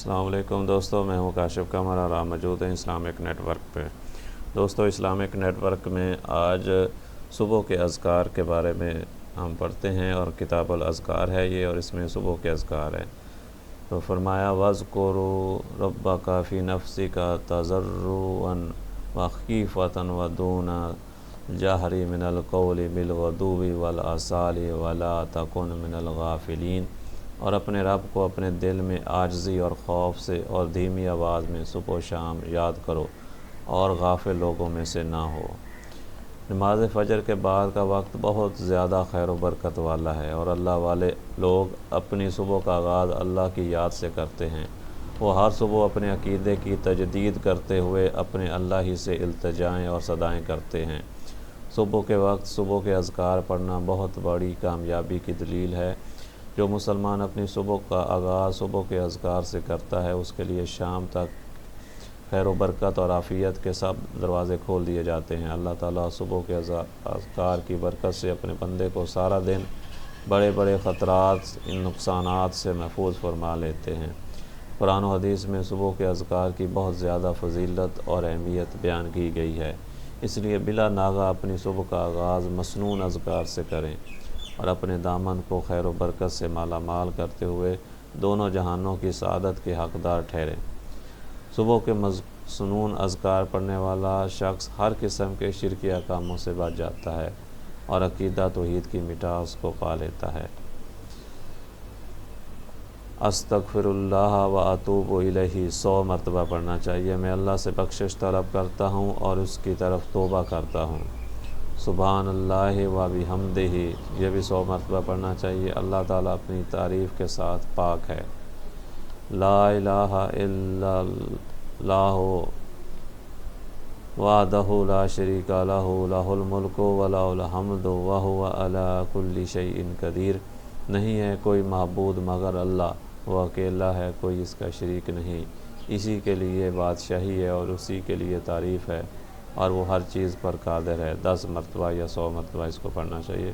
السلام علیکم دوستو، میں ہوں کاشف قمر اور آپ موجود ہیں اسلامک نیٹ ورک پہ۔ دوستو، اسلامک نیٹ ورک میں آج صبح کے اذکار کے بارے میں ہم پڑھتے ہیں، اور کتاب الاذکار ہے یہ، اور اس میں صبح کے اذکار ہیں۔ تو فرمایا وَاذْكُرُوا رَبَّكَ فِي نَفْسِكَ تَضَرُّعًا وَخِيفَةً وَدُونَ الْجَهْرِ مِنَ الْقَوْلِ بِالْغُدُوِّ وَالْآصَالِ وَلَا تَكُن مِنَ الْغَافِلِينَ، اور اپنے رب کو اپنے دل میں عاجزی اور خوف سے اور دھیمی آواز میں صبح و شام یاد کرو، اور غافل لوگوں میں سے نہ ہو۔ نماز فجر کے بعد کا وقت بہت زیادہ خیر و برکت والا ہے، اور اللہ والے لوگ اپنی صبح کا آغاز اللہ کی یاد سے کرتے ہیں۔ وہ ہر صبح اپنے عقیدے کی تجدید کرتے ہوئے اپنے اللہ ہی سے التجائیں اور صدائیں کرتے ہیں۔ صبح کے وقت صبح کے اذکار پڑھنا بہت بڑی کامیابی کی دلیل ہے۔ جو مسلمان اپنی صبح کا آغاز صبح کے اذکار سے کرتا ہے، اس کے لیے شام تک خیر و برکت اور عافیت کے سب دروازے کھول دیے جاتے ہیں۔ اللہ تعالیٰ صبح کے اذکار کی برکت سے اپنے بندے کو سارا دن بڑے بڑے خطرات، ان نقصانات سے محفوظ فرما لیتے ہیں۔ قرآن و حدیث میں صبح کے اذکار کی بہت زیادہ فضیلت اور اہمیت بیان کی گئی ہے، اس لیے بلا ناغہ اپنی صبح کا آغاز مسنون اذکار سے کریں، اور اپنے دامن کو خیر و برکت سے مالا مال کرتے ہوئے دونوں جہانوں کی سعادت کے حقدار ٹھہریں۔ صبح کے مسنون اذکار پڑھنے والا شخص ہر قسم کے شرکیہ کاموں سے بچ جاتا ہے، اور عقیدہ توحید کی مٹاس کو پا لیتا ہے۔ استغفر اللہ و اتوب الیہ 100 مرتبہ پڑھنا چاہیے۔ میں اللہ سے بخشش طلب کرتا ہوں اور اس کی طرف توبہ کرتا ہوں۔ سبحان اللہ و بحمدہ، یہ بھی 100 مرتبہ پڑھنا چاہیے۔ اللہ تعالیٰ اپنی تعریف کے ساتھ پاک ہے۔ لا الہ الا اللہ وحدہ لا شریک لہ، لہ الملک و لہ الحمد وہو علی کل شیء قدیر۔ نہیں ہے کوئی معبود مگر اللہ، وہ اکیلا ہے، کوئی اس کا شریک نہیں، اسی کے لیے بادشاہی ہے اور اسی کے لیے تعریف ہے، اور وہ ہر چیز پر قادر ہے۔ 10 مرتبہ یا 100 مرتبہ اس کو پڑھنا چاہیے۔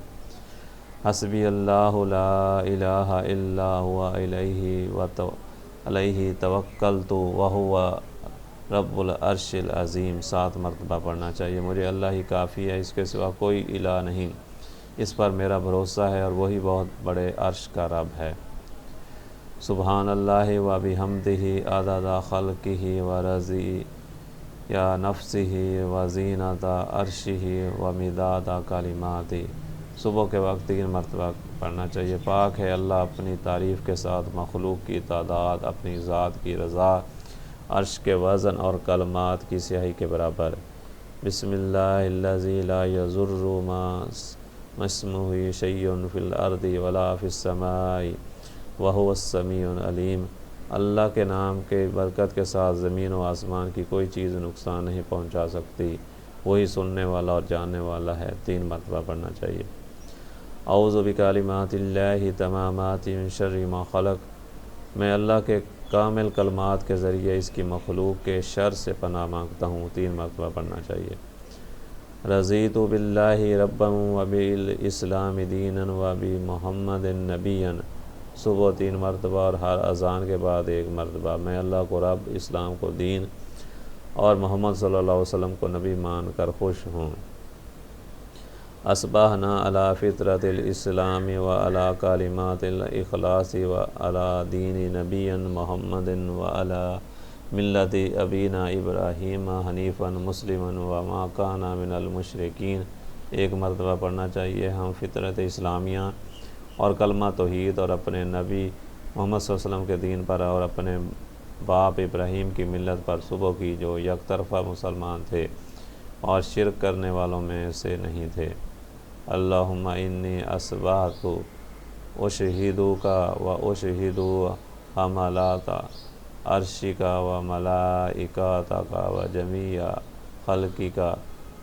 حسبی اللہ لا الہ الا ہوا علیہ توکلت وہو رب العرش العظیم 7 مرتبہ پڑھنا چاہیے۔ مجھے اللہ ہی کافی ہے، اس کے سوا کوئی الہ نہیں، اس پر میرا بھروسہ ہے، اور وہی بہت بڑے عرش کا رب ہے۔ سبحان اللہ و بحمدہ عدد خلقہ و رضی نفسہ و زینت عرشہ و مداد کلماتہ۔ صبح کے وقت 3 مرتبہ پڑھنا چاہیے۔ پاک ہے اللہ اپنی تعریف کے ساتھ مخلوق کی تعداد اپنی ذات کی رضا، عرش کے وزن اور کلمات کی سیاہی کے برابر۔ بسم اللہ الذی لا یضر مع اسمہ شیء فی الارض ولا فی السماء وہو السمیع العلیم۔ اللہ کے نام کے برکت کے ساتھ زمین و آسمان کی کوئی چیز نقصان نہیں پہنچا سکتی، وہی سننے والا اور جاننے والا ہے۔ 3 مرتبہ پڑھنا چاہیے۔ اعوذ بکلمات اللہ التامات من شر ما خلق، میں اللہ کے کامل کلمات کے ذریعے اس کی مخلوق کے شر سے پناہ مانگتا ہوں۔ 3 مرتبہ پڑھنا چاہیے۔ رضیت باللہ ربا وبالاسلام دینا وبمحمد نبیا، صبح 3 مرتبہ اور ہر اذان کے بعد 1 مرتبہ۔ میں اللہ کو رب، اسلام کو دین، اور محمد صلی اللہ علیہ وسلم کو نبی مان کر خوش ہوں۔ اصبحنا علی فطرت الاسلام و علی کلمات الاخلاص و علی دین نبی محمد و علی ملت ابینا ابراہیم حنیفا مسلما وما کان من المشرکین۔ 1 مرتبہ پڑھنا چاہیے۔ ہم فطرت اسلامیہ اور کلمہ توحید اور اپنے نبی محمد صلی اللہ علیہ وسلم کے دین پر اور اپنے باپ ابراہیم کی ملت پر صبح کی، جو یک طرفہ مسلمان تھے اور شرک کرنے والوں میں سے نہیں تھے۔ اللہم انی اصبحت اشہدک و اشہد حملات عرشک و ملائکتک و جمیع خلقک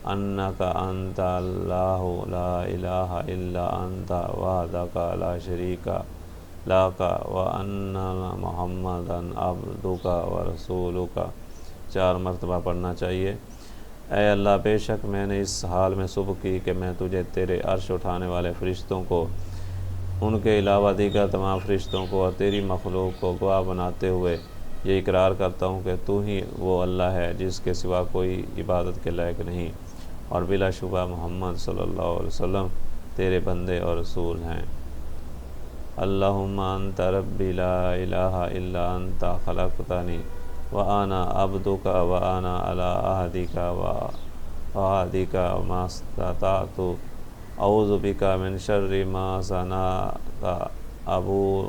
انک انت اللہ لا الہ الا انت وحدک لا شریک لک و ان محمدا عبدک و رسولک۔ 4 مرتبہ پڑھنا چاہیے۔ اے اللہ، بے شک میں نے اس حال میں صبح کی کہ میں تجھے تیرے عرش اٹھانے والے فرشتوں کو، ان کے علاوہ دیگر تمام فرشتوں کو اور تیری مخلوق کو گواہ بناتے ہوئے یہ اقرار کرتا ہوں کہ تو ہی وہ اللہ ہے جس کے سوا کوئی عبادت کے لائق نہیں، اور بلا شبہ محمد صلی اللہ علیہ وسلم تیرے بندے اور رسول ہیں۔ اللہم انت ربی لا الہ الا انت خلقتنی وانا عبدک وانا علی عہدک ووعدک ما استطعت اعوذ بک من شر ما صنعت ابوء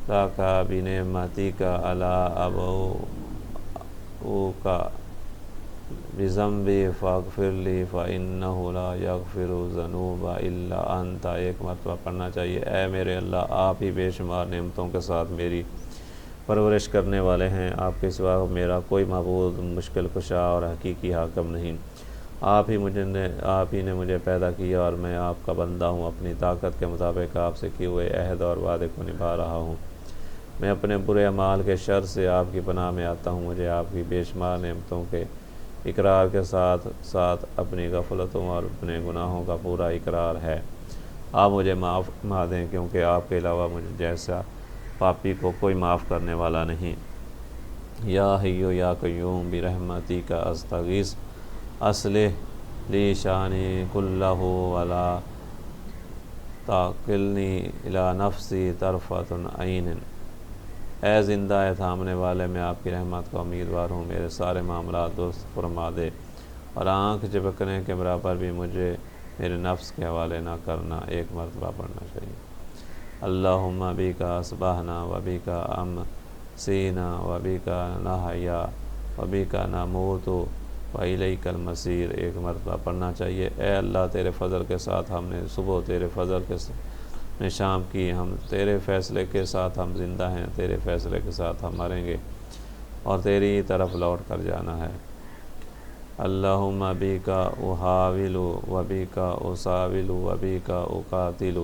لک بنعمتک علی ابوء بذنبی فاغفر لی فإنہ لا یغفر الذنوب الا انت۔ ایک مرتبہ پڑھنا چاہیے۔ اے میرے اللہ، آپ ہی بے شمار نعمتوں کے ساتھ میری پرورش کرنے والے ہیں، آپ کے سوا میرا کوئی معبود، مشکل کشا اور حقیقی حاکم نہیں۔ آپ ہی نے مجھے پیدا کیا اور میں آپ کا بندہ ہوں، اپنی طاقت کے مطابق آپ سے کیے ہوئے عہد اور وعدے کو نبھا رہا ہوں۔ میں اپنے برے اعمال کے شر سے آپ کی پناہ میں آتا ہوں۔ مجھے آپ کی بے شمار نعمتوں کے اقرار کے ساتھ ساتھ اپنی غفلتوں اور اپنے گناہوں کا پورا اقرار ہے۔ آپ مجھے معاف فرما دیں، کیونکہ آپ کے علاوہ مجھے جیسا پاپی کو کوئی معاف کرنے والا نہیں۔ یا حی یا قیوم برحمتک استغیث اصلح لی شانی کلہ ولا تکلنی الی نفسی طرفۃ عین۔ اے زندہ ہے تھامنے والے، میں آپ کی رحمت کا امیدوار ہوں، میرے سارے معاملات درست فرما دے، اور آنکھ جھپکنے کے برابر بھی مجھے میرے نفس کے حوالے نہ کرنا۔ ایک مرتبہ پڑھنا چاہیے۔ اللہم بک اصبحنا وبک امسینا وبک نحیا وبک نموت والیک المصیر۔ ایک مرتبہ پڑھنا چاہیے۔ اے اللہ، تیرے فضل کے ساتھ ہم نے صبح، تیرے فضل کے نے شام کی، ہم تیرے فیصلے کے ساتھ ہم زندہ ہیں، تیرے فیصلے کے ساتھ ہم مریں گے، اور تیری طرف لوٹ کر جانا ہے۔ اللہم بک احاول وبک اساول وبک اقاتل۔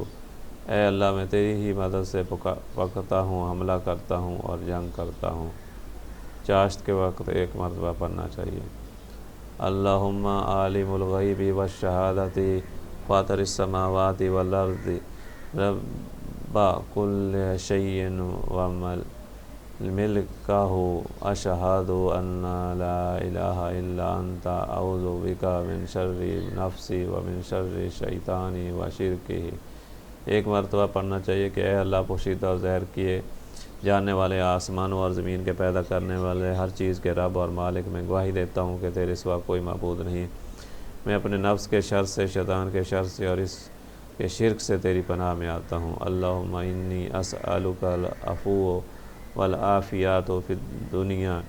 اے اللہ، میں تیری ہی مدد سے پکتا ہوں، حملہ کرتا ہوں اور جنگ کرتا ہوں۔ چاشت کے وقت ایک مرتبہ پڑھنا چاہیے۔ اللہم عالم الغیب والشہادۃ فاطر السماوات والارض رب کل شیء وملکہ اشہد ان لا الہ الا انت اعوذ بک من شر نفسی ومن شر الشیطان وشرکہ۔ ایک مرتبہ پڑھنا چاہیے کہ اے اللہ، پوشیدہ اور ظاہر کیے جاننے والے، آسمانوں اور زمین کے پیدا کرنے والے، ہر چیز کے رب اور مالک، میں گواہی دیتا ہوں کہ تیرے سوا کوئی معبود نہیں۔ میں اپنے نفس کے شر سے، شیطان کے شر سے اور اس کے شرک سے تیری پناہ میں آتا ہوں۔ اللہم انی اسألک العفو والعافیات فی الدنیا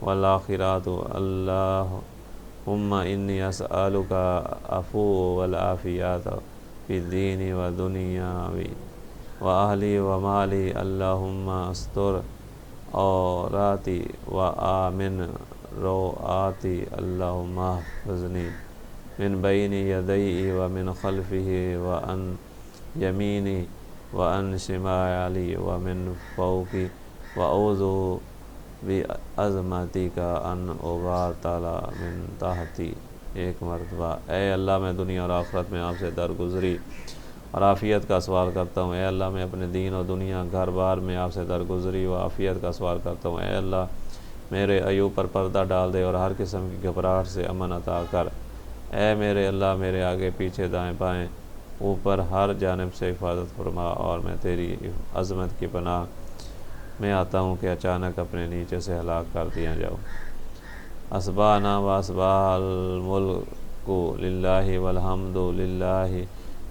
والآخرۃ۔ اللہم انی اسألک العفو والعافیات فی الدین والدنیا وأہلی ومالی۔ اللہم استر عوراتی وآمن روآتی۔ اللہم احفظنی من بین یدی ومن خلفی وعن یمینی وعن شمالی ومن فوقی وأعوذ بعظمتک ان اغتال من تحتی۔ ایک مرتبہ۔ اے اللہ، میں دنیا اور آخرت میں آپ سے درگزری اور عافیت کا سوال کرتا ہوں۔ اے اللہ، میں اپنے دین اور دنیا گھر بار میں آپ سے درگزری و عافیت کا سوال کرتا ہوں۔ اے اللہ، میرے عیوب پر پردہ ڈال دے اور ہر قسم کی گھبراہٹ سے امن عطا کر۔ اے میرے اللہ، میرے آگے پیچھے دائیں بائیں اوپر ہر جانب سے حفاظت فرما، اور میں تیری عظمت کی پناہ میں آتا ہوں کہ اچانک اپنے نیچے سے ہلاک کر دیا جاؤ۔ اصبحنا واصبح الملک للہ والحمد للہ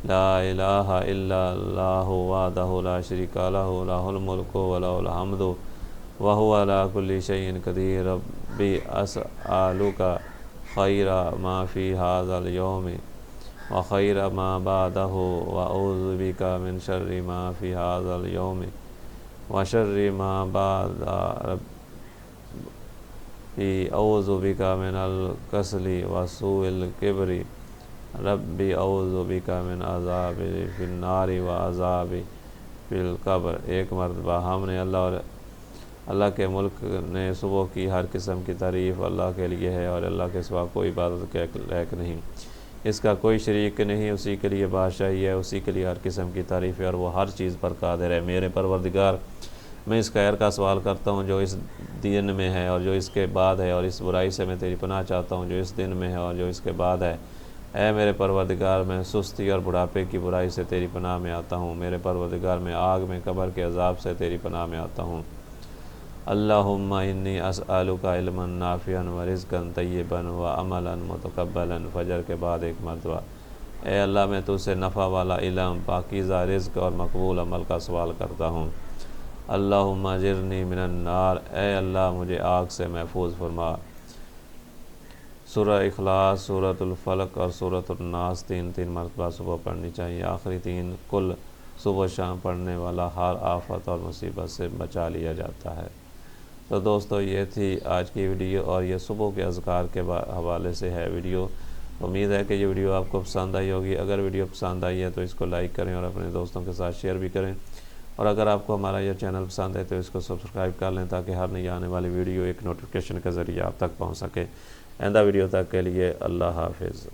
لا الہ الا اللہ وحدہ لا شریک لہ لہ الملک ولہ الحمد وہو علی کل شیء قدیر۔ ربی اسألک خیر ما فی ھذا الیوم وخیر ما بعدہ واعوذ بک من شر ما فی ھذا الیوم وشر ما بعدہ۔ ربی اعوذ بک من الکسل وسوء الکبر۔ ربی اعوذ بک من عذاب فی النار وعذاب فی القبر۔ ایک مرتبہ۔ ہم نے اللہ کے ملک نے صبح کی ہر قسم کی تعریف اللہ کے لیے ہے، اور اللہ کے سوا کوئی عبادت کے لائق نہیں، اس کا کوئی شریک نہیں، اسی کے لیے بادشاہی ہے، اسی کے لیے ہر قسم کی تعریف ہے، اور وہ ہر چیز پر قادر ہے۔ میرے پروردگار، میں اس خیر کا سوال کرتا ہوں جو اس دن میں ہے اور جو اس کے بعد ہے، اور اس برائی سے میں تیری پناہ چاہتا ہوں جو اس دن میں ہے اور جو اس کے بعد ہے۔ اے میرے پروردگار، میں سستی اور بڑھاپے کی برائی سے تیری پناہ میں آتا ہوں۔ میرے پروردگار، میں آگ میں قبر کے عذاب سے تیری پناہ میں آتا ہوں۔ اللہم انی اسألک علما نافعا ورزقا طیبا وعملا متقبلا۔ فجر کے بعد ایک مرتبہ، اے اللہ میں تجھ سے نفع والا علم، پاکیزہ رزق اور مقبول عمل کا سوال کرتا ہوں۔ اللہم اجرنی من النار، اے اللہ مجھے آگ سے محفوظ فرما۔ سورہ اخلاص، سورۃ الفلق اور سورۃ الناس 3 مرتبہ صبح پڑھنی چاہیے۔ آخری 3 کل صبح شام پڑھنے والا ہر آفت اور مصیبت سے بچا لیا جاتا ہے۔ تو دوستو، یہ تھی آج کی ویڈیو، اور یہ صبح کے اذکار کے حوالے سے ہے ویڈیو۔ امید ہے کہ یہ ویڈیو آپ کو پسند آئی ہوگی۔ اگر ویڈیو پسند آئی ہے تو اس کو لائک کریں اور اپنے دوستوں کے ساتھ شیئر بھی کریں، اور اگر آپ کو ہمارا یہ چینل پسند ہے تو اس کو سبسکرائب کر لیں تاکہ ہر نئی آنے والی ویڈیو ایک نوٹیفیکیشن کے ذریعے آپ تک پہنچ سکے۔ آئندہ ویڈیو تک کے لیے اللہ حافظ۔